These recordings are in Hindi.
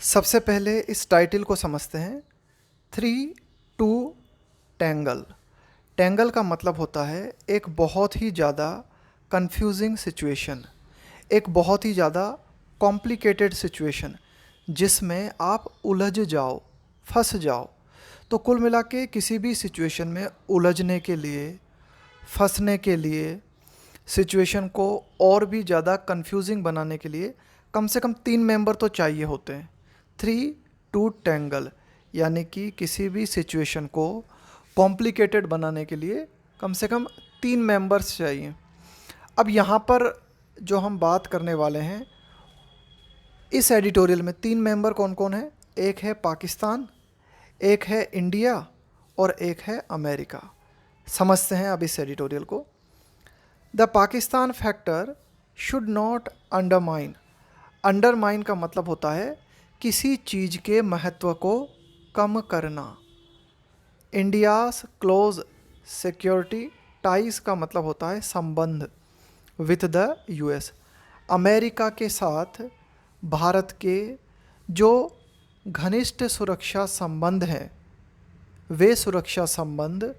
सबसे पहले इस टाइटल को समझते हैं। 3 2 टेंगल। टेंगल का मतलब होता है एक बहुत ही ज़्यादा कंफ्यूजिंग सिचुएशन, एक बहुत ही ज़्यादा कॉम्प्लिकेटेड सिचुएशन जिसमें आप उलझ जाओ, फंस जाओ। तो कुल मिला के किसी भी सिचुएशन में उलझने के लिए, फंसने के लिए, सिचुएशन को और भी ज़्यादा कंफ्यूजिंग बनाने के लिए कम से कम 3 मेंबर तो चाहिए होते हैं। 3 2 टेंगल यानी कि किसी भी सिचुएशन को कॉम्प्लिकेटेड बनाने के लिए कम से कम 3 मेंबर्स चाहिए। अब यहाँ पर जो हम बात करने वाले हैं इस एडिटोरियल में 3 मेंबर कौन कौन है? एक है पाकिस्तान, एक है इंडिया और एक है अमेरिका। समझते हैं अब इस एडिटोरियल को। The Pakistan factor should not undermine. Undermine का मतलब होता है किसी चीज़ के महत्व को कम करना। इंडियाज़ क्लोज सिक्योरिटी टाइज का मतलब होता है संबंध विथ द यूएस। अमेरिका के साथ भारत के जो घनिष्ठ सुरक्षा संबंध हैं वे सुरक्षा संबंध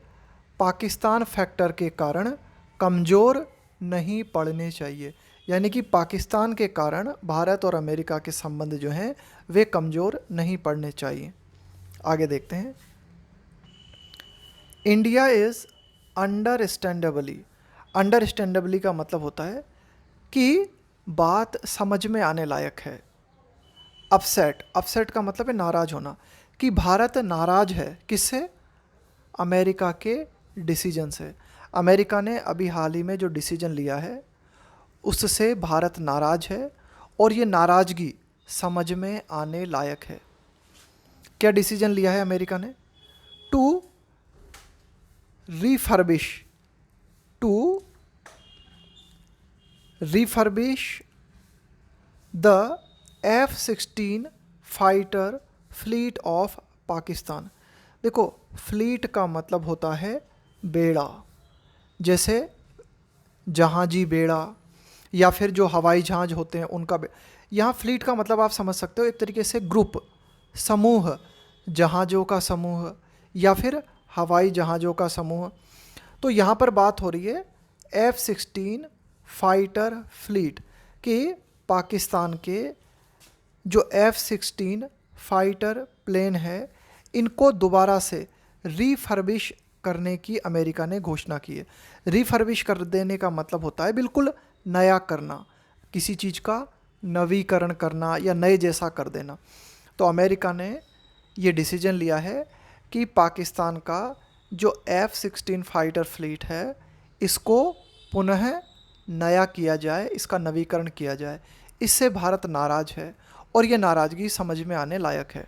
पाकिस्तान फैक्टर के कारण कमज़ोर नहीं पड़ने चाहिए। यानी कि पाकिस्तान के कारण भारत और अमेरिका के संबंध जो हैं वे कमज़ोर नहीं पड़ने चाहिए। आगे देखते हैं। इंडिया इज़ अंडरस्टैंडेबली का मतलब होता है कि बात समझ में आने लायक है। अपसेट का मतलब है नाराज़ होना, कि भारत नाराज़ है किससे? अमेरिका के डिसीजन से। अमेरिका ने अभी हाल ही में जो डिसीजन लिया है उससे भारत नाराज़ है और ये नाराज़गी समझ में आने लायक है। क्या डिसीजन लिया है अमेरिका ने? To refurbish the F-16 fighter fleet of Pakistan. देखो, फ्लीट का मतलब होता है बेड़ा, जैसे जहाजी बेड़ा या फिर जो हवाई जहाज होते हैं उनका यहाँ फ्लीट का मतलब आप समझ सकते हो एक तरीके से ग्रुप, समूह, जहाज़ों का समूह या फिर हवाई जहाज़ों का समूह। तो यहाँ पर बात हो रही है F-16 फाइटर फ्लीट कि पाकिस्तान के जो F-16 फाइटर प्लेन है इनको दोबारा से रीफर्बिश करने की अमेरिका ने घोषणा की है। रीफर्बिश कर देने का मतलब होता है बिल्कुल नया करना, किसी चीज़ का नवीकरण करना या नए जैसा कर देना। तो अमेरिका ने ये डिसीजन लिया है कि पाकिस्तान का जो F-16 फाइटर फ्लीट है इसको पुनः नया किया जाए, इसका नवीकरण किया जाए। इससे भारत नाराज़ है और ये नाराज़गी समझ में आने लायक है।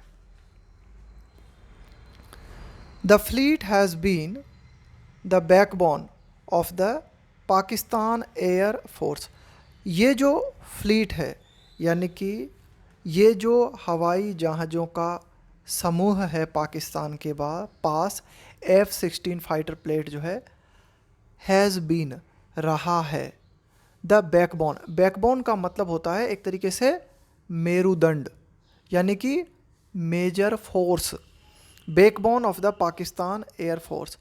The fleet has been the backbone of the Pakistan air force. ये जो फ्लीट है यानी कि ये जो हवाई जहाज़ों का समूह है पाकिस्तान के पास, F-16 फाइटर प्लेट जो है हैज़ बीन रहा है। द बैकबोन का मतलब होता है एक तरीके से मेरुदंड यानी कि major force. Backbone of the Pakistan air force,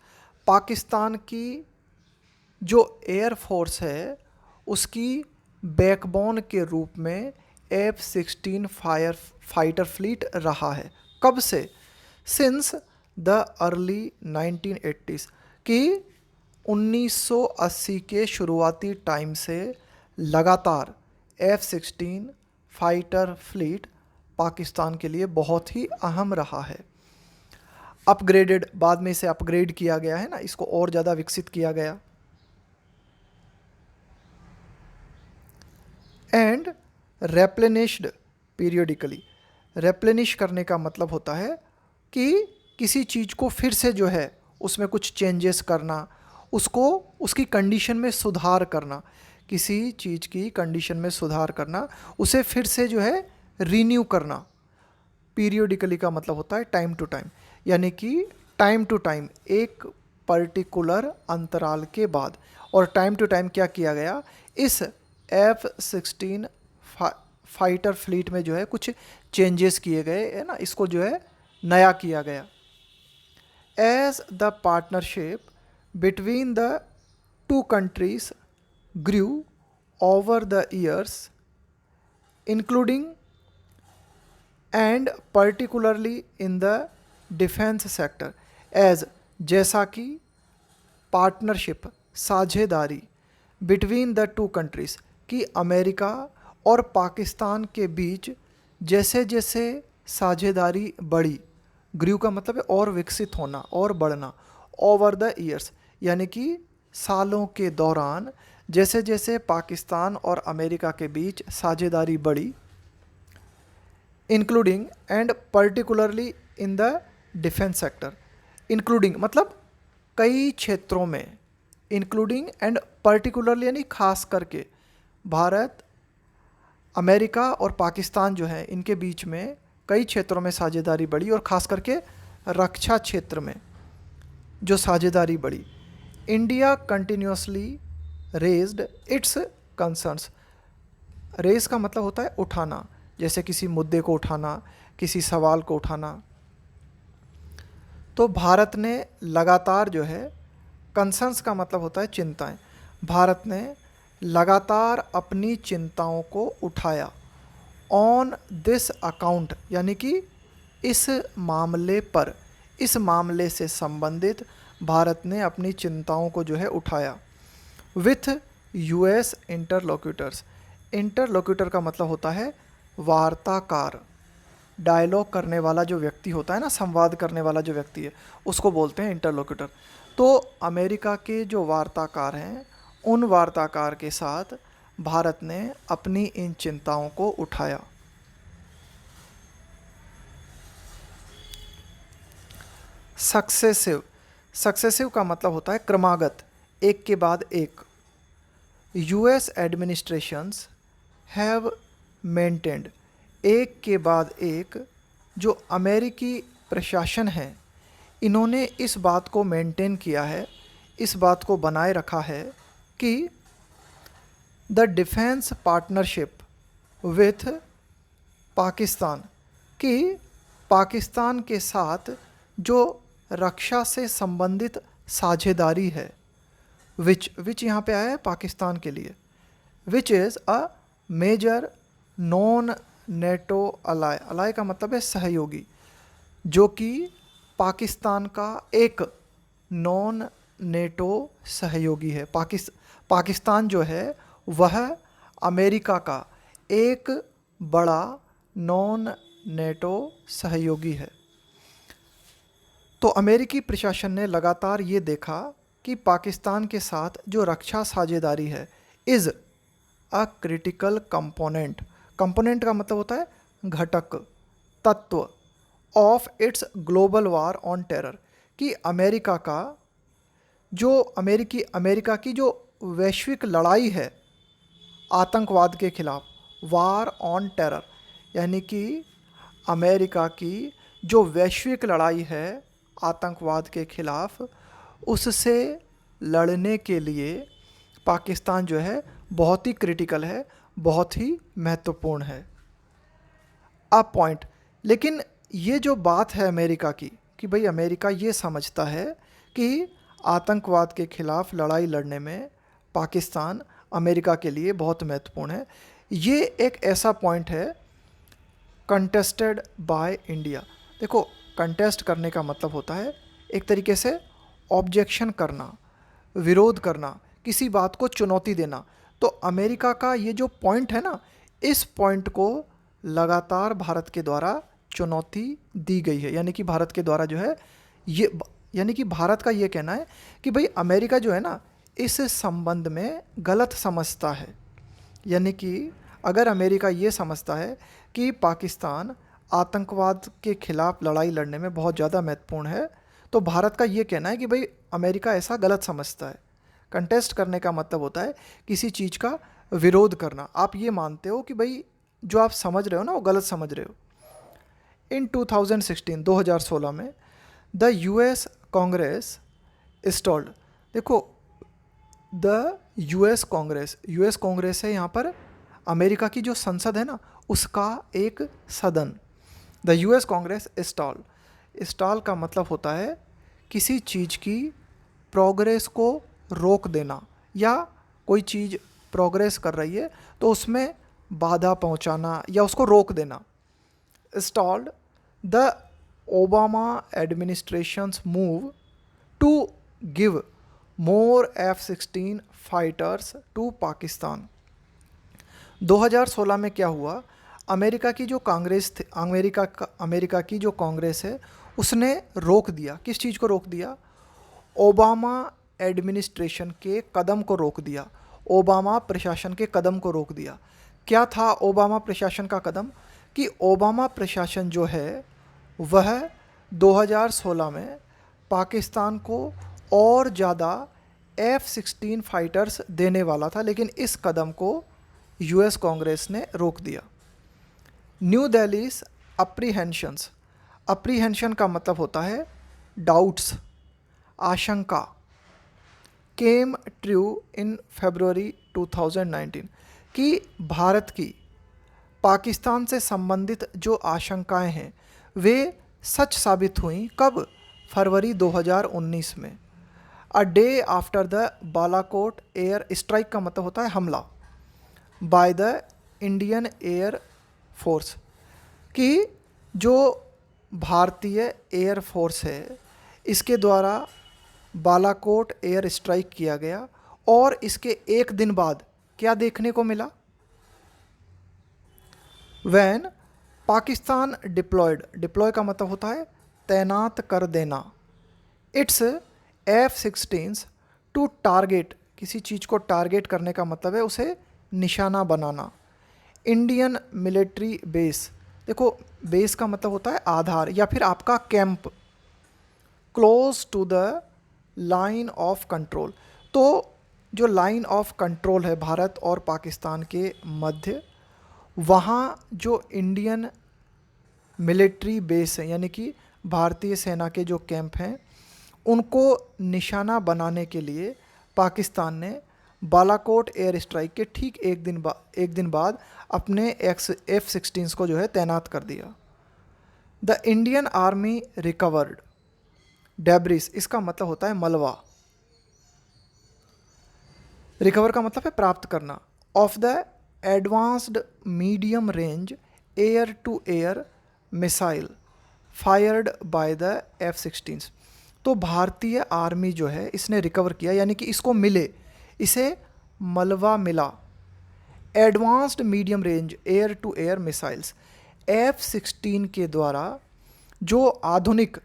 Pakistan की जो एयर फोर्स है उसकी बैकबोन के रूप में F-16 फाइटर फ्लीट रहा है। कब से? सिंस द अर्ली 1980s, कि 1980 के शुरुआती टाइम से लगातार F-16 फाइटर फ्लीट पाकिस्तान के लिए बहुत ही अहम रहा है। अपग्रेडेड, बाद में इसे अपग्रेड किया गया है ना, इसको और ज़्यादा विकसित किया गया। And रेप्लेनिश्ड periodically. रेप्लेनिश करने का मतलब होता है कि किसी चीज़ को फिर से जो है उसमें कुछ चेंजेस करना, उसको उसकी कंडीशन में सुधार करना, किसी चीज़ की कंडीशन में सुधार करना, उसे फिर से जो है रीन्यू करना। पीरियडिकली का मतलब होता है टाइम टू टाइम, यानी कि टाइम टू टाइम एक पर्टिकुलर अंतराल के बाद। और टाइम टू टाइम क्या किया गया? इस F-16 फाइटर फ्लीट में जो है कुछ चेंजेस किए गए है ना, इसको जो है नया किया गया। As the partnership between the two countries grew over the years including and particularly in the defence sector, as जैसा कि पार्टनरशिप साझेदारी बिटवीन द टू कंट्रीज़ कि अमेरिका और पाकिस्तान के बीच जैसे जैसे साझेदारी बढ़ी, ग्रू का मतलब है और विकसित होना और बढ़ना, ओवर द ईयर्स यानी कि सालों के दौरान जैसे जैसे पाकिस्तान और अमेरिका के बीच साझेदारी बढ़ी, including and particularly in the defence sector, including मतलब कई क्षेत्रों में, इंक्लूडिंग एंड पर्टिकुलरली यानी खास करके भारत, अमेरिका और पाकिस्तान जो है इनके बीच में कई क्षेत्रों में साझेदारी बढ़ी और ख़ास करके रक्षा क्षेत्र में जो साझेदारी बढ़ी। India continuously raised its concerns, raise का मतलब होता है उठाना, जैसे किसी मुद्दे को उठाना, किसी सवाल को उठाना। तो भारत ने लगातार जो है, कंसर्न्स का मतलब होता है चिंताएं, भारत ने लगातार अपनी चिंताओं को उठाया। ऑन दिस अकाउंट यानी कि इस मामले पर, इस मामले से संबंधित भारत ने अपनी चिंताओं को जो है उठाया। विथ यूएस इंटरलोक्यूटर्स, इंटरलोक्यूटर का मतलब होता है वार्ताकार, डायलॉग करने वाला जो व्यक्ति होता है ना, संवाद करने वाला जो व्यक्ति है उसको बोलते हैं इंटरलोक्यूटर। तो अमेरिका के जो वार्ताकार हैं उन वार्ताकार के साथ भारत ने अपनी इन चिंताओं को उठाया। सक्सेसिव, सक्सेसिव का मतलब होता है क्रमागत, एक के बाद एक। यूएस एडमिनिस्ट्रेशंस हैव मेंटेन्ड, एक के बाद एक जो अमेरिकी प्रशासन है इन्होंने इस बात को मेंटेन किया है, इस बात को बनाए रखा है कि the defence partnership with Pakistan, कि पाकिस्तान के साथ जो रक्षा से संबंधित साझेदारी है, विच यहाँ पे आया है पाकिस्तान के लिए, which is a major non NATO ally, ally का मतलब है सहयोगी, जो कि पाकिस्तान का एक नॉन नेटो सहयोगी है। पाकिस्तान जो है वह अमेरिका का एक बड़ा नॉन नेटो सहयोगी है। तो अमेरिकी प्रशासन ने लगातार ये देखा कि पाकिस्तान के साथ जो रक्षा साझेदारी है is a critical component, component का मतलब होता है घटक, तत्व, of its global war on terror, कि अमेरिका का जो अमेरिका की जो वैश्विक लड़ाई है आतंकवाद के खिलाफ, वार ऑन टेरर यानी कि अमेरिका की जो वैश्विक लड़ाई है आतंकवाद के खिलाफ, उससे लड़ने के लिए पाकिस्तान जो है बहुत ही क्रिटिकल है, बहुत ही महत्वपूर्ण है। अब पॉइंट, लेकिन ये जो बात है अमेरिका की कि भाई अमेरिका ये समझता है कि आतंकवाद के खिलाफ लड़ाई लड़ने में पाकिस्तान अमेरिका के लिए बहुत महत्वपूर्ण है, ये एक ऐसा पॉइंट है कंटेस्टेड बाय इंडिया। देखो, कंटेस्ट करने का मतलब होता है एक तरीके से ऑब्जेक्शन करना, विरोध करना, किसी बात को चुनौती देना। तो अमेरिका का ये जो पॉइंट है ना, इस पॉइंट को लगातार भारत के द्वारा चुनौती दी गई है, यानी कि भारत के द्वारा जो है ये, यानी कि भारत का ये कहना है कि भाई अमेरिका जो है ना इस संबंध में गलत समझता है। यानी कि अगर अमेरिका ये समझता है कि पाकिस्तान आतंकवाद के खिलाफ लड़ाई लड़ने में बहुत ज़्यादा महत्वपूर्ण है, तो भारत का ये कहना है कि भाई अमेरिका ऐसा गलत समझता है। कंटेस्ट करने का मतलब होता है किसी चीज़ का विरोध करना, आप ये मानते हो कि भाई जो आप समझ रहे हो ना वो गलत समझ रहे हो। इन 2016 में द यूएस कांग्रेस इंस्टॉल्ड, देखो द यूएस कांग्रेस है यहाँ पर अमेरिका की जो संसद है ना, उसका एक सदन। The US Congress stall. Stall का मतलब होता है किसी चीज़ की प्रोग्रेस को रोक देना, या कोई चीज़ प्रोग्रेस कर रही है तो उसमें बाधा पहुंचाना या उसको रोक देना। Stalled the Obama administrations move to give more F-16 fighters to Pakistan. 2016 में क्या हुआ, अमेरिका की जो कांग्रेस थी, अमेरिका की जो कांग्रेस है उसने रोक दिया। किस चीज़ को रोक दिया? ओबामा एडमिनिस्ट्रेशन के कदम को रोक दिया, ओबामा प्रशासन के कदम को रोक दिया। क्या था ओबामा प्रशासन का कदम? कि ओबामा प्रशासन जो है वह 2016 में पाकिस्तान को और ज़्यादा F-16 फाइटर्स देने वाला था, लेकिन इस कदम को यूएस कांग्रेस ने रोक दिया। New Delhi's अप्रीहेंशंस। अप्रीहेंशन का मतलब होता है डाउट्स, आशंका। केम ट्रू इन फरवरी 2019, कि भारत की पाकिस्तान से संबंधित जो आशंकाएं हैं वे सच साबित हुई। कब? फरवरी 2019 में। A day after the Balakot air strike का मतलब होता है हमला by the Indian air force, कि जो भारतीय एयर फोर्स है इसके द्वारा बालाकोट एयर स्ट्राइक किया गया। और इसके एक दिन बाद क्या देखने को मिला? वैन पाकिस्तान डिप्लॉय का मतलब होता है तैनात कर देना। इट्स F-16 टू टारगेट, किसी चीज़ को टारगेट करने का मतलब है उसे निशाना बनाना। इंडियन मिलिट्री बेस, देखो बेस का मतलब होता है आधार या फिर आपका camp. Close to the line of control, तो जो लाइन ऑफ कंट्रोल है भारत और पाकिस्तान के मध्य, वहाँ जो इंडियन मिलिट्री बेस है यानी कि भारतीय सेना के जो कैंप हैं उनको निशाना बनाने के लिए पाकिस्तान ने बालाकोट एयर स्ट्राइक के ठीक एक दिन बाद अपने F-16 को जो है तैनात कर दिया। The Indian army recovered debris, इसका मतलब होता है मलबा। रिकवर का मतलब है प्राप्त करना। Of the advanced medium range air to air missile fired by the F-16। तो भारतीय आर्मी जो है इसने रिकवर किया, यानी कि इसको मिले, इसे मलबा मिला। Advanced medium range air to air missiles, F-16 के द्वारा जो आधुनिक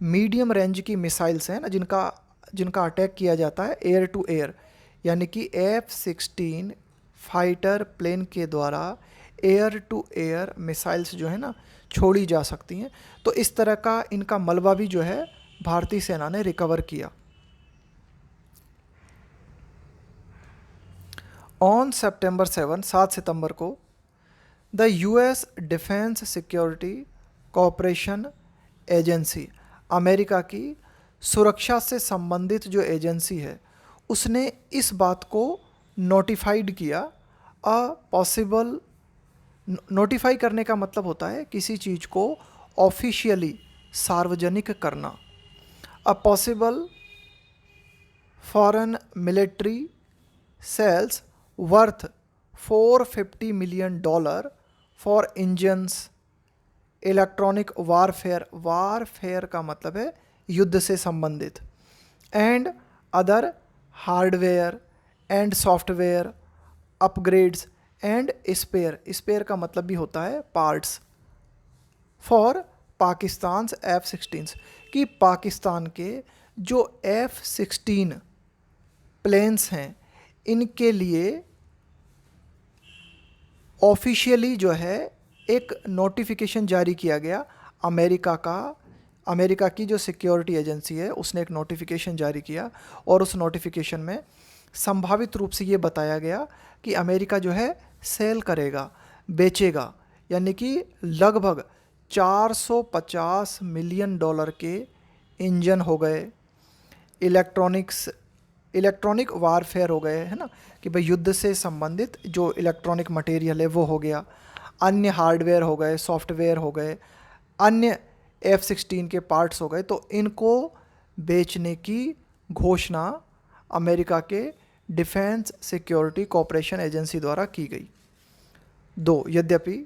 मीडियम रेंज की मिसाइल्स हैं ना, जिनका अटैक किया जाता है एयर टू एयर, यानी कि F-16 फाइटर प्लेन के द्वारा एयर टू एयर मिसाइल्स जो है ना छोड़ी जा सकती हैं। तो इस तरह का इनका मलबा भी जो है भारतीय सेना ने रिकवर किया। ऑन सितंबर 7 सितंबर को the US defence security corporation agency, America की सुरक्षा से संबंधित जो एजेंसी है उसने इस बात को नोटिफाइड किया। पॉसिबल, नोटिफाई करने का मतलब होता है किसी चीज़ को ऑफिशियली सार्वजनिक करना। A possible foreign military sales worth $450 million for engines electronic warfare का मतलब है युद्ध से संबंधित, and other hardware and software upgrades and spare का मतलब भी होता है पार्ट्स फॉर पाकिस्तान F-16, कि पाकिस्तान के जो F-16 प्लेन्स हैं इनके लिए ऑफिशियली जो है एक नोटिफिकेशन जारी किया गया। अमेरिका की जो सिक्योरिटी एजेंसी है उसने एक नोटिफिकेशन जारी किया, और उस नोटिफिकेशन में संभावित रूप से ये बताया गया कि अमेरिका जो है सेल करेगा, बेचेगा, यानी कि लगभग $450 मिलियन के इंजन हो गए, इलेक्ट्रॉनिक्स इलेक्ट्रॉनिक वारफेयर हो गए, है ना, कि भाई युद्ध से संबंधित जो इलेक्ट्रॉनिक मटेरियल है वो हो गया, अन्य हार्डवेयर हो गए, सॉफ्टवेयर हो गए, अन्य F-16 के पार्ट्स हो गए, तो इनको बेचने की घोषणा अमेरिका के डिफेंस सिक्योरिटी कॉपरेशन एजेंसी द्वारा की गई। 2, यद्यपि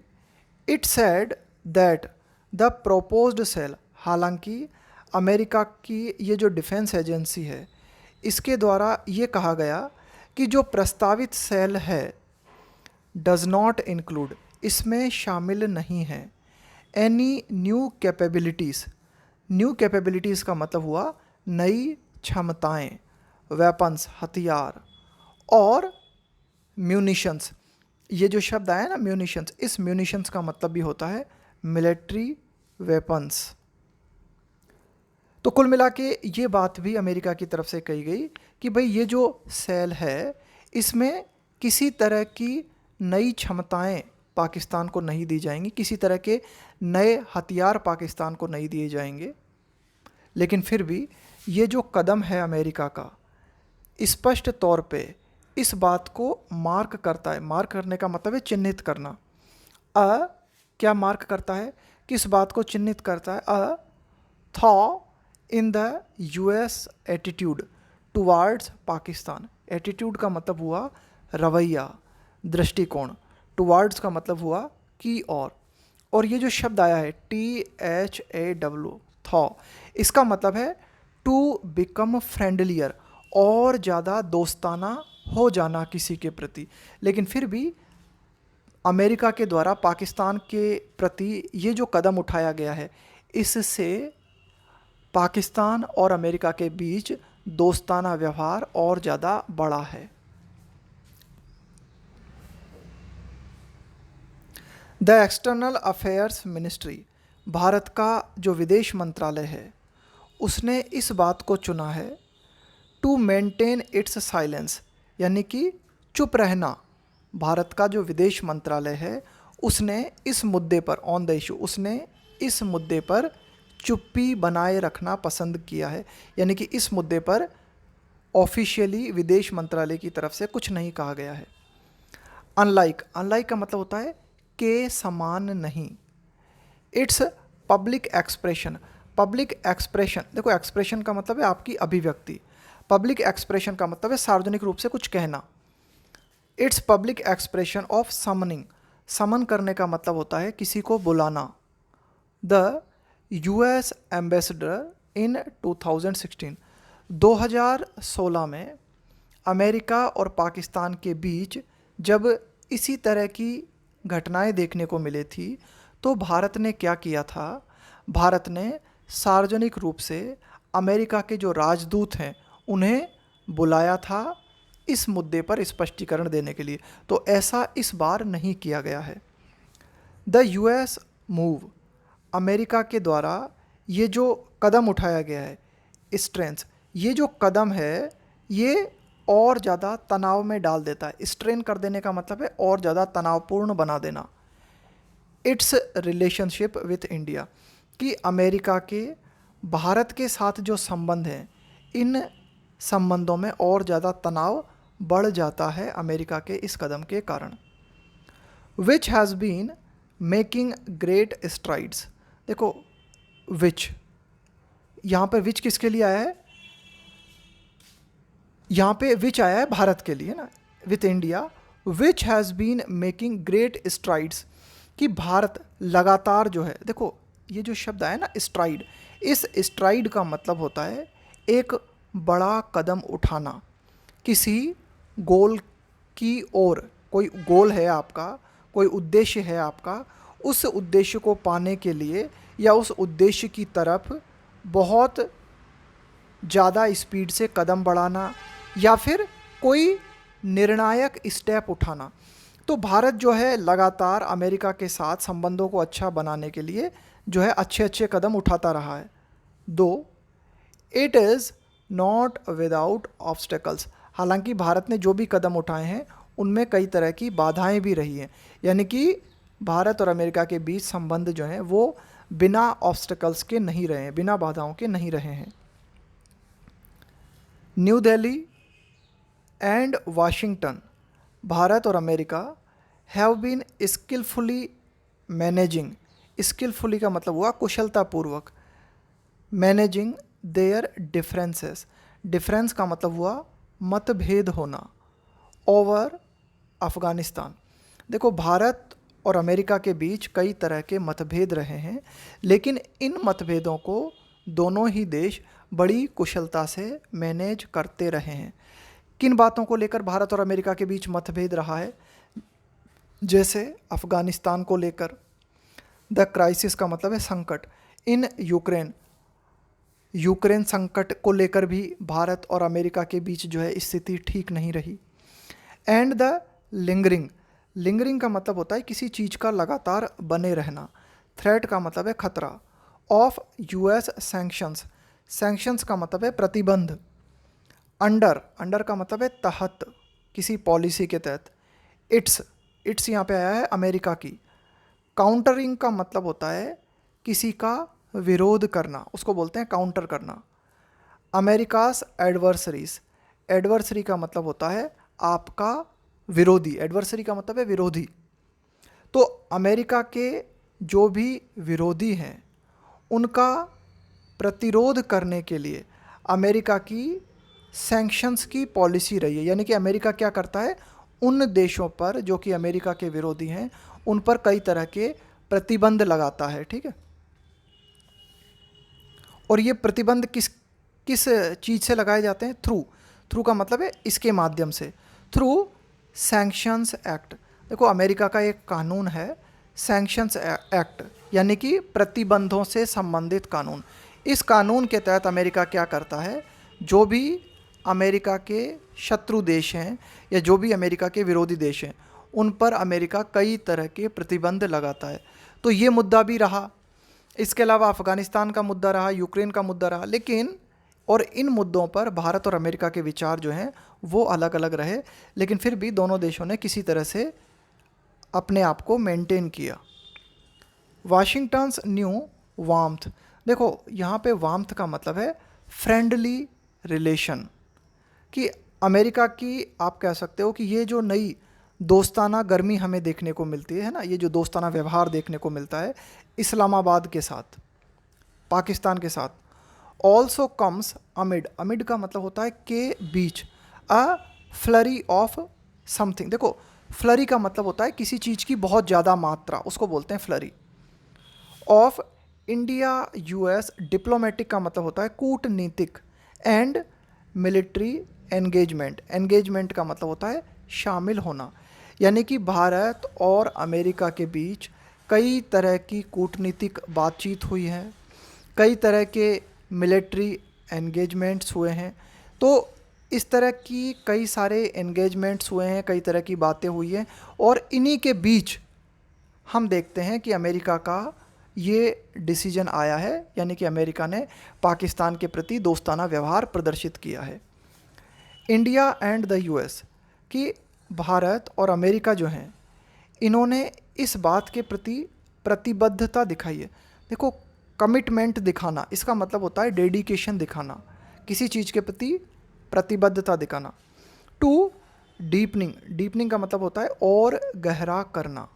it said that the proposed sale, हालांकि अमेरिका की ये जो डिफेंस एजेंसी है इसके द्वारा ये कहा गया कि जो प्रस्तावित सेल है डज नॉट इंक्लूड, इसमें शामिल नहीं है, any new capabilities, new capabilities का मतलब हुआ नई क्षमताएं, वेपन्स, हथियार, और म्यूनिशंस, ये जो शब्द आया ना म्यूनिशंस, इस म्यूनिशंस का मतलब भी होता है मिलिट्री वेपन्स। तो कुल मिला के ये बात भी अमेरिका की तरफ से कही गई कि भाई ये जो सेल है इसमें किसी तरह की नई क्षमताएं पाकिस्तान को नहीं दी जाएंगी, किसी तरह के नए हथियार पाकिस्तान को नहीं दिए जाएंगे। लेकिन फिर भी ये जो कदम है अमेरिका का स्पष्ट तौर पे इस बात को मार्क करता है, मार्क करने का मतलब है चिन्हित करना। क्या मार्क करता है, किस बात को चिन्हित करता है, thaw in the US attitude towards Pakistan. Attitude का मतलब हुआ रवैया, दृष्टिकोण, टुवार्ड्स का मतलब हुआ की और ये जो शब्द आया है THAW, थॉ, इसका मतलब है टू बिकम फ्रेंडलियर, और ज़्यादा दोस्ताना हो जाना किसी के प्रति। लेकिन फिर भी अमेरिका के द्वारा पाकिस्तान के प्रति ये जो कदम उठाया गया है इससे पाकिस्तान और अमेरिका के बीच दोस्ताना व्यवहार और ज़्यादा बढ़ा है। The external affairs ministry, Bharat का जो विदेश मंत्रालय है उसने इस बात को चुना है टू मेंटेन इट्स साइलेंस, यानी कि चुप रहना। भारत का जो विदेश मंत्रालय है उसने इस मुद्दे पर, ऑन द इशू, उसने इस मुद्दे पर चुप्पी बनाए रखना पसंद किया है, यानी कि इस मुद्दे पर ऑफिशियली विदेश मंत्रालय की तरफ से कुछ नहीं कहा गया है। अनलाइक, अनलाइक का मतलब होता है के समान नहीं। It's public expression, public expression, देखो एक्सप्रेशन का मतलब है आपकी अभिव्यक्ति, पब्लिक एक्सप्रेशन का मतलब है सार्वजनिक रूप से कुछ कहना। It's public expression of summoning, summon करने का मतलब होता है किसी को बुलाना। द US एम्बेसडर इन 2016, 2016 में अमेरिका और पाकिस्तान के बीच जब इसी तरह की घटनाएं देखने को मिली थी तो भारत ने क्या किया था, भारत ने सार्वजनिक रूप से अमेरिका के जो राजदूत हैं उन्हें बुलाया था इस मुद्दे पर स्पष्टीकरण देने के लिए। तो ऐसा इस बार नहीं किया गया है। द US मूव, अमेरिका के द्वारा ये जो कदम उठाया गया है, स्ट्रेंथ, ये जो कदम है ये और ज़्यादा तनाव में डाल देता है। स्ट्रेन कर देने का मतलब है और ज़्यादा तनावपूर्ण बना देना। इट्स रिलेशनशिप विथ इंडिया, कि अमेरिका के भारत के साथ जो संबंध हैं इन संबंधों में और ज़्यादा तनाव बढ़ जाता है अमेरिका के इस कदम के कारण। Which has been making great strides, देखो विच, यहाँ पर विच किसके लिए आया है, यहाँ पे विच आया है भारत के लिए ना, with India. Which has been making great strides, कि भारत लगातार जो है, देखो ये जो शब्द आया ना स्ट्राइड, इस स्ट्राइड का मतलब होता है एक बड़ा कदम उठाना किसी गोल की ओर। कोई गोल है आपका, कोई उद्देश्य है आपका, उस उद्देश्य को पाने के लिए या उस उद्देश्य की तरफ बहुत ज़्यादा स्पीड से कदम बढ़ाना या फिर कोई निर्णायक स्टेप उठाना। तो भारत जो है लगातार अमेरिका के साथ संबंधों को अच्छा बनाने के लिए जो है अच्छे अच्छे कदम उठाता रहा है। दो, it is not without obstacles, हालांकि भारत ने जो भी कदम उठाए हैं उनमें कई तरह की बाधाएं भी रही हैं, यानी कि भारत और अमेरिका के बीच संबंध जो हैं वो बिना ऑब्स्टेकल्स के नहीं रहे हैं, बिना बाधाओं के नहीं रहे हैं। New Delhi and Washington, Bharat और America have been skilfully managing, skilfully का मतलब हुआ कुशलतापूर्वक, मैनेजिंग देयर डिफरेंसेस, डिफरेंस का मतलब हुआ मतभेद होना, ओवर अफ़गानिस्तान। देखो, भारत और अमेरिका के बीच कई तरह के मतभेद रहे हैं, लेकिन इन मतभेदों को दोनों ही देश बड़ी कुशलता से मैनेज करते रहे हैं। किन बातों को लेकर भारत और अमेरिका के बीच मतभेद रहा है? जैसे अफ़गानिस्तान को लेकर, द क्राइसिस का मतलब है संकट, इन यूक्रेन, यूक्रेन संकट को लेकर भी भारत और अमेरिका के बीच जो है स्थिति ठीक नहीं रही। एंड द लिंगरिंग, लिंगरिंग का मतलब होता है किसी चीज़ का लगातार बने रहना। थ्रेट का मतलब है खतरा। ऑफ यूएस सैंक्शंस, सैंक्शंस का मतलब है प्रतिबंध। अंडर, अंडर का मतलब है तहत, किसी पॉलिसी के तहत। इट्स, इट्स यहाँ पे आया है अमेरिका की। काउंटरिंग का मतलब होता है किसी का विरोध करना, उसको बोलते हैं काउंटर करना। अमेरिकास एडवर्सरीज, एडवर्सरी का मतलब होता है आपका विरोधी, एडवर्सरी का मतलब है विरोधी। तो अमेरिका के जो भी विरोधी हैं उनका प्रतिरोध करने के लिए अमेरिका की सैंक्शंस की पॉलिसी रही है। यानी कि अमेरिका क्या करता है, उन देशों पर जो कि अमेरिका के विरोधी हैं उन पर कई तरह के प्रतिबंध लगाता है, ठीक है। और ये प्रतिबंध किस किस चीज़ से लगाए जाते हैं? थ्रू, थ्रू का मतलब है इसके माध्यम से, थ्रू सैंक्शंस एक्ट। देखो, अमेरिका का एक कानून है सैंक्शंस एक्ट, यानी कि प्रतिबंधों से संबंधित कानून। इस कानून के तहत अमेरिका क्या करता है, जो भी अमेरिका के शत्रु देश हैं या जो भी अमेरिका के विरोधी देश हैं उन पर अमेरिका कई तरह के प्रतिबंध लगाता है। तो ये मुद्दा भी रहा, इसके अलावा अफ़गानिस्तान का मुद्दा रहा, यूक्रेन का मुद्दा रहा, लेकिन और इन मुद्दों पर भारत और अमेरिका के विचार जो हैं वो अलग अलग रहे, लेकिन फिर भी दोनों देशों ने किसी तरह से अपने आप को मेंटेन किया। वाशिंगटन्स न्यू वार्मथ, देखो यहाँ पे वार्मथ का मतलब है फ्रेंडली रिलेशन, कि अमेरिका की आप कह सकते हो कि ये जो नई दोस्ताना गर्मी हमें देखने को मिलती है ना, ये जो दोस्ताना व्यवहार देखने को मिलता है इस्लामाबाद के साथ, पाकिस्तान के साथ। ऑल्सो कम्स अमिड, अमिड का मतलब होता है के बीच, अ फ्लरी ऑफ समथिंग। देखो, फ्लरी का मतलब होता है किसी चीज़ की बहुत ज़्यादा मात्रा, उसको बोलते हैं flurry. Of India US diplomatic का मतलब होता है कूटनीतिक, एंड मिलिट्री एंगेजमेंट, एंगेजमेंट का मतलब होता है शामिल होना। यानी कि भारत और अमेरिका के बीच कई तरह की कूटनीतिक बातचीत हुई है, कई तरह के मिलिट्री एंगेजमेंट्स हुए हैं। तो इस तरह की कई सारे एंगेजमेंट्स हुए हैं, कई तरह की बातें हुई हैं, और इन्हीं के बीच हम देखते हैं कि अमेरिका का ये डिसीजन आया है, यानी कि अमेरिका ने पाकिस्तान के प्रति दोस्ताना व्यवहार प्रदर्शित किया है। इंडिया एंड द यूएस, कि भारत और अमेरिका जो हैं इन्होंने इस बात के प्रति प्रतिबद्धता दिखाई है। देखो, कमिटमेंट दिखाना, इसका मतलब होता है डेडिकेशन दिखाना, किसी चीज़ के प्रति प्रतिबद्धता दिखाना। टू डीपनिंग, डीपनिंग का मतलब होता है और गहरा करना।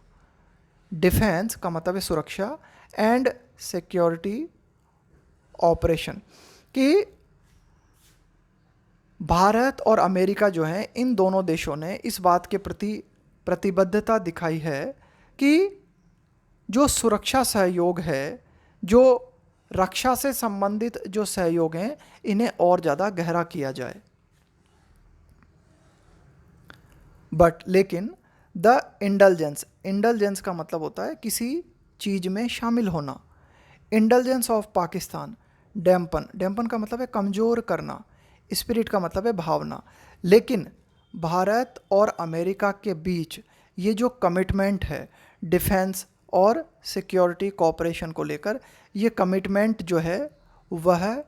डिफेंस का मतलब है सुरक्षा, एंड सिक्योरिटी ऑपरेशन, कि भारत और अमेरिका जो हैं इन दोनों देशों ने इस बात के प्रति प्रतिबद्धता दिखाई है कि जो सुरक्षा सहयोग है, जो रक्षा से संबंधित जो सहयोग हैं, इन्हें और ज़्यादा गहरा किया जाए। बट लेकिन द इंडल्जेंस, इंडल्जेंस का मतलब होता है किसी चीज़ में शामिल होना। Indulgence of Pakistan, dampen, dampen का मतलब है कमज़ोर करना, स्पिरिट का मतलब है भावना। लेकिन भारत और अमेरिका के बीच ये जो कमिटमेंट है डिफेंस और सिक्योरिटी कोऑपरेशन को लेकर, ये कमिटमेंट जो है वह,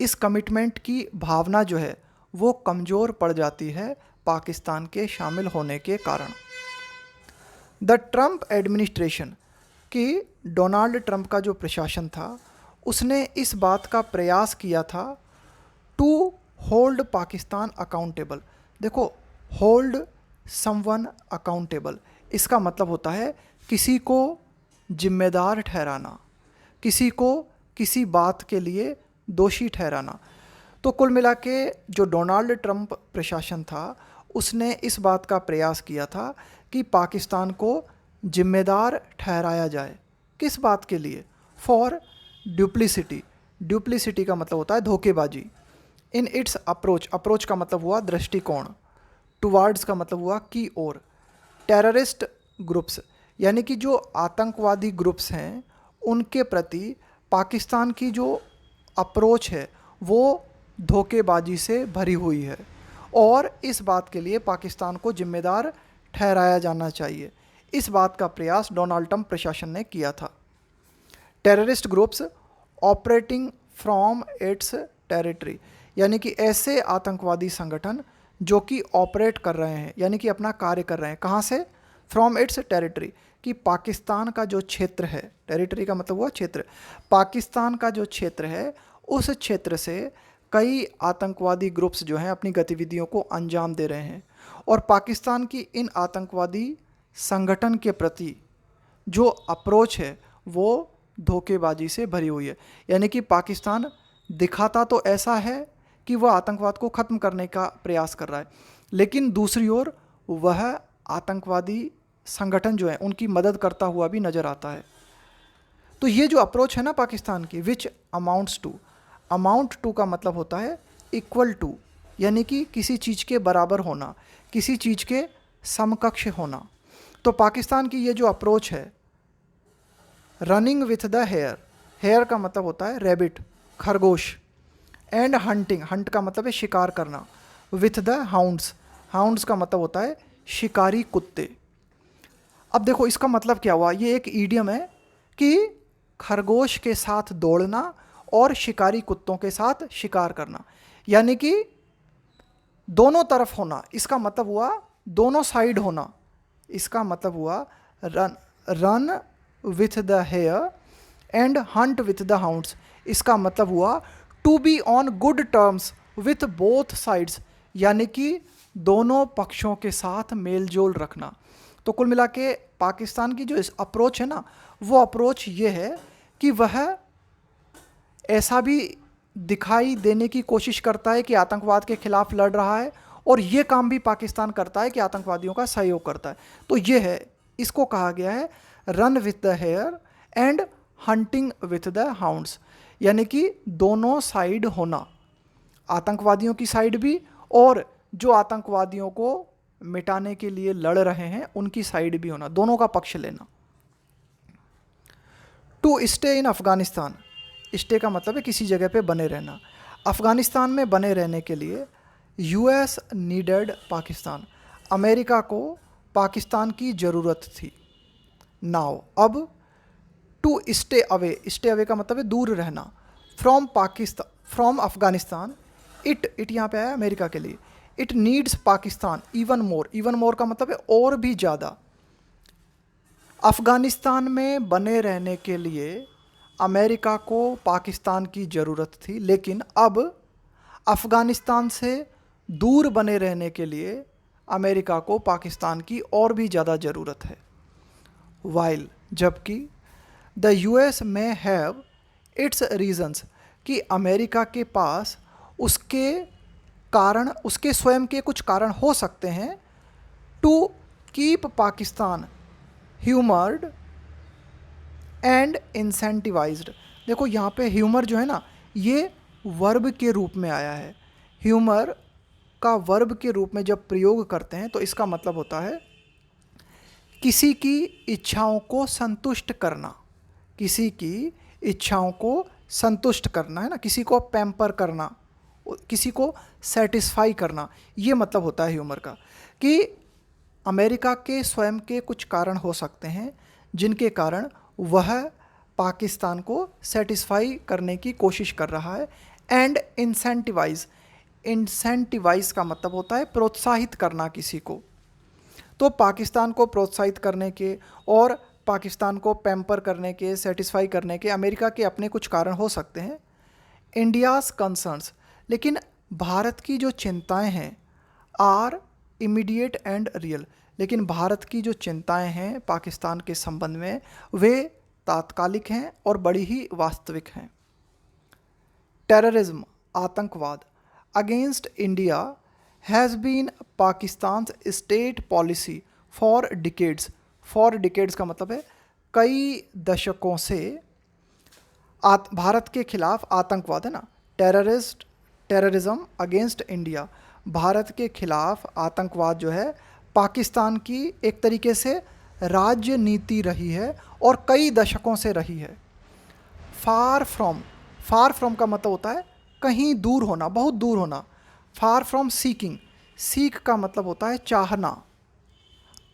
इस कमिटमेंट की भावना जो है वो कमज़ोर पड़ जाती है पाकिस्तान के शामिल होने के कारण। द ट्रंप एडमिनिस्ट्रेशन, कि डोनाल्ड ट्रंप का जो प्रशासन था उसने इस बात का प्रयास किया था टू होल्ड पाकिस्तान अकाउंटेबल, देखो, होल्ड समवन अकाउंटेबल, इसका मतलब होता है किसी को जिम्मेदार ठहराना, किसी को किसी बात के लिए दोषी ठहराना। तो कुल मिला के जो डोनाल्ड ट्रंप प्रशासन था उसने इस बात का प्रयास किया था कि पाकिस्तान को जिम्मेदार ठहराया जाए। किस बात के लिए? फॉर ड्यूप्लिसिटी। ड्यूप्लिसिटी का मतलब होता है धोखेबाजी। इन इट्स अप्रोच, अप्रोच का मतलब हुआ दृष्टिकोण। टुवार्ड्स का मतलब हुआ की ओर। टेररिस्ट ग्रुप्स, यानी कि जो आतंकवादी ग्रुप्स हैं उनके प्रति पाकिस्तान की जो अप्रोच है वो धोखेबाजी से भरी हुई है और इस बात के लिए पाकिस्तान को जिम्मेदार ठहराया जाना चाहिए। इस बात का प्रयास डोनाल्ड ट्रंप प्रशासन ने किया था। Terrorist groups operating from its territory, यानी कि ऐसे आतंकवादी संगठन जो कि ऑपरेट कर रहे हैं, यानी कि अपना कार्य कर रहे हैं। कहाँ से? फ्रॉम इट्स टेरिटरी, कि पाकिस्तान का जो क्षेत्र है, टेरिटरी का मतलब हुआ क्षेत्र, पाकिस्तान का जो क्षेत्र है उस क्षेत्र से कई आतंकवादी ग्रुप्स जो हैं अपनी गतिविधियों को अंजाम दे रहे हैं और पाकिस्तान की इन आतंकवादी संगठन के प्रति जो अप्रोच है वो धोखेबाजी से भरी हुई है। यानी कि पाकिस्तान दिखाता तो ऐसा है कि वह आतंकवाद को ख़त्म करने का प्रयास कर रहा है, लेकिन दूसरी ओर वह आतंकवादी संगठन जो है उनकी मदद करता हुआ भी नज़र आता है। तो ये जो अप्रोच है ना पाकिस्तान की, विच अमाउंट्स टू, अमाउंट टू का मतलब होता है इक्वल टू, यानी कि किसी चीज़ के बराबर होना, किसी चीज़ के समकक्ष होना। तो पाकिस्तान की ये जो अप्रोच है, running with the hare, hare का मतलब होता है रैबिट, खरगोश, एंड हंटिंग, हंट का मतलब है शिकार करना, विथ द हाउंड्स, हाउंड्स का मतलब होता है शिकारी कुत्ते। अब देखो इसका मतलब क्या हुआ, ये एक ईडियम है कि खरगोश के साथ दौड़ना और शिकारी कुत्तों के साथ शिकार करना, यानी कि दोनों तरफ होना। इसका मतलब हुआ दोनों साइड होना। इसका मतलब हुआ run with the hare and hunt with the hounds. इसका मतलब हुआ to be on good terms with both sides, यानी कि दोनों पक्षों के साथ मेल जोल रखना। तो कुल मिला के पाकिस्तान की जो इस अप्रोच है ना, वो अप्रोच ये है कि वह ऐसा भी दिखाई देने की कोशिश करता है कि आतंकवाद के खिलाफ लड़ रहा है और ये काम भी पाकिस्तान करता है कि आतंकवादियों का सहयोग करता है। तो ये है, इसको कहा गया है run with the hare and hunting with the hounds, यानी कि दोनों साइड होना, आतंकवादियों की साइड भी और जो आतंकवादियों को मिटाने के लिए लड़ रहे हैं उनकी साइड भी होना, दोनों का पक्ष लेना। To stay in Afghanistan, stay का मतलब है किसी जगह पे बने रहना। अफ़गानिस्तान में बने रहने के लिए यूएस नीडेड पाकिस्तान, अमेरिका को पाकिस्तान की ज़रूरत थी। नाउ अब टू स्टे अवे का मतलब है दूर रहना। From Pakistan, from Afghanistan, it यहाँ पे आया अमेरिका के लिए। It needs Pakistan even more, even more का मतलब है और भी ज़्यादा। अफ़गानिस्तान में बने रहने के लिए अमेरिका को पाकिस्तान की ज़रूरत थी, लेकिन अब अफ़गानिस्तान से दूर बने रहने के लिए अमेरिका को पाकिस्तान की और भी ज़्यादा ज़रूरत है। वाइल, जबकि द यूएस में हैव इट्स रीजंस, कि अमेरिका के पास उसके कारण, उसके स्वयं के कुछ कारण हो सकते हैं, to keep Pakistan humoured and incentivised. देखो यहाँ पे ह्यूमर जो है ना, ये वर्ब के रूप में आया है। ह्यूमर का वर्ब के रूप में जब प्रयोग करते हैं तो इसका मतलब होता है किसी की इच्छाओं को संतुष्ट करना, किसी की इच्छाओं को संतुष्ट करना, है ना, किसी को पैम्पर करना, किसी को सेटिस्फाई करना। ये मतलब होता है ह्यूमर का, कि अमेरिका के स्वयं के कुछ कारण हो सकते हैं जिनके कारण वह पाकिस्तान को सेटिस्फाई करने की कोशिश कर रहा है। एंड इंसेंटिवाइज, इंसेंटिवाइज का मतलब होता है प्रोत्साहित करना किसी को। तो पाकिस्तान को प्रोत्साहित करने के और पाकिस्तान को पैम्पर करने के, सेटिस्फाई करने के अमेरिका के अपने कुछ कारण हो सकते हैं। इंडियाज़ कंसर्न्स, लेकिन भारत की जो चिंताएं हैं आर इमीडिएट एंड रियल। लेकिन भारत की जो चिंताएं हैं पाकिस्तान के संबंध में वे तात्कालिक हैं और बड़ी ही वास्तविक हैं। टेररिज्म, आतंकवाद against India has been Pakistan state policy for decades. For decades का मतलब है कई दशकों से भारत के खिलाफ आतंकवाद है ना, टेररिज्म अगेंस्ट इंडिया, भारत के खिलाफ आतंकवाद जो है पाकिस्तान की एक तरीके से राजनीति रही है और कई दशकों से रही है। फार फ्रॉम का मतलब होता है कहीं दूर होना, बहुत दूर होना। फार फ्रॉम सीकिंग, सीक का मतलब होता है चाहना।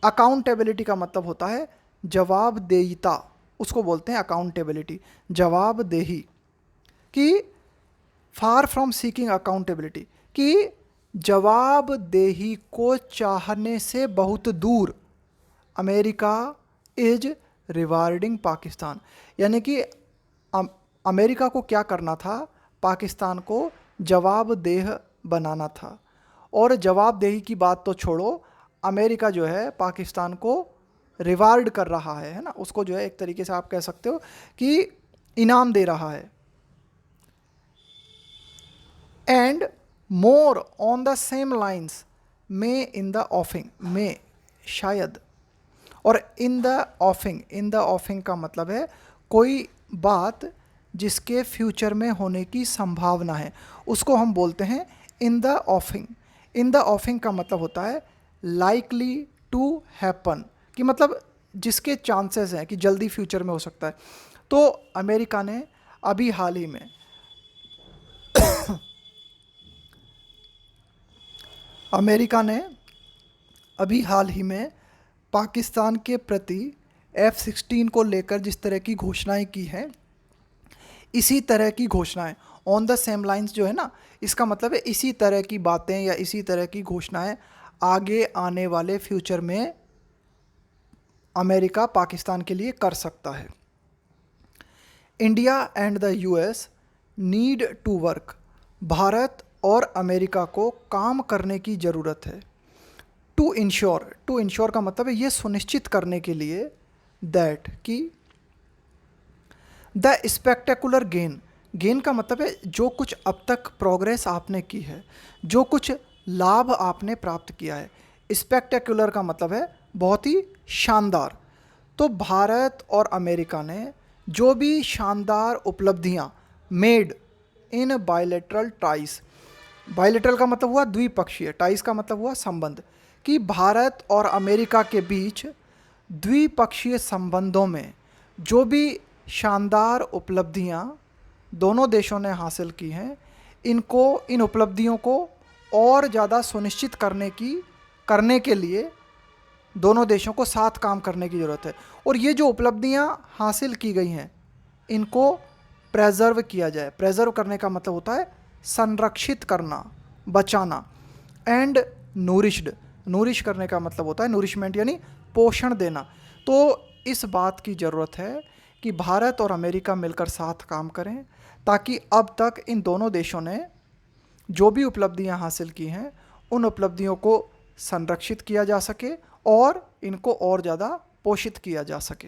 अकाउंटेबिलिटी का मतलब होता है जवाबदेहिता, उसको बोलते हैं अकाउंटेबिलिटी, जवाबदेही। कि फार फ्रॉम सीकिंग अकाउंटेबिलिटी, कि जवाबदेही को चाहने से बहुत दूर। अमेरिका इज रिवार्डिंग पाकिस्तान, यानी कि अमेरिका को क्या करना था, पाकिस्तान को जवाबदेह बनाना था। और जवाबदेही की बात तो छोड़ो, अमेरिका जो है पाकिस्तान को रिवार्ड कर रहा है ना, उसको जो है एक तरीके से आप कह सकते हो कि इनाम दे रहा है। And more on the same lines में इन द ऑफिंग, में शायद, और इन द ऑफिंग का मतलब है कोई बात जिसके फ्यूचर में होने की संभावना है, उसको हम बोलते हैं इन द ऑफिंग। इन द ऑफिंग का मतलब होता है लाइकली टू हैपन, कि मतलब जिसके चांसेस हैं कि जल्दी फ्यूचर में हो सकता है। तो अमेरिका ने अभी हाल ही में पाकिस्तान के प्रति F-16 को लेकर जिस तरह की घोषणाएं की हैं, इसी तरह की घोषणाएं ऑन द सेम लाइंस जो है ना, इसका मतलब है इसी तरह की बातें या इसी तरह की घोषणाएं आगे आने वाले फ्यूचर में अमेरिका पाकिस्तान के लिए कर सकता है। India and the US need to work, भारत और अमेरिका को काम करने की ज़रूरत है। टू इंश्योर का मतलब है ये सुनिश्चित करने के लिए, दैट कि द स्पेक्टेकुलर गेन का मतलब है जो कुछ अब तक प्रोग्रेस आपने की है, जो कुछ लाभ आपने प्राप्त किया है। स्पेक्टेकुलर का मतलब है बहुत ही शानदार। तो भारत और अमेरिका ने जो भी शानदार उपलब्धियां made in bilateral ties, bilateral का मतलब हुआ द्विपक्षीय, टाइज का मतलब हुआ संबंध, कि भारत और अमेरिका के बीच द्विपक्षीय संबंधों में जो भी शानदार उपलब्धियां दोनों देशों ने हासिल की हैं, इन उपलब्धियों को और ज़्यादा सुनिश्चित करने के लिए दोनों देशों को साथ काम करने की ज़रूरत है। और ये जो उपलब्धियां हासिल की गई हैं, इनको प्रेजर्व किया जाए। प्रेजर्व करने का मतलब होता है संरक्षित करना, बचाना। एंड नूरिश करने का मतलब होता है नूरिशमेंट, यानी पोषण देना। तो इस बात की ज़रूरत है कि भारत और अमेरिका मिलकर साथ काम करें, ताकि अब तक इन दोनों देशों ने जो भी उपलब्धियां हासिल की हैं, उन उपलब्धियों को संरक्षित किया जा सके और इनको और ज़्यादा पोषित किया जा सके।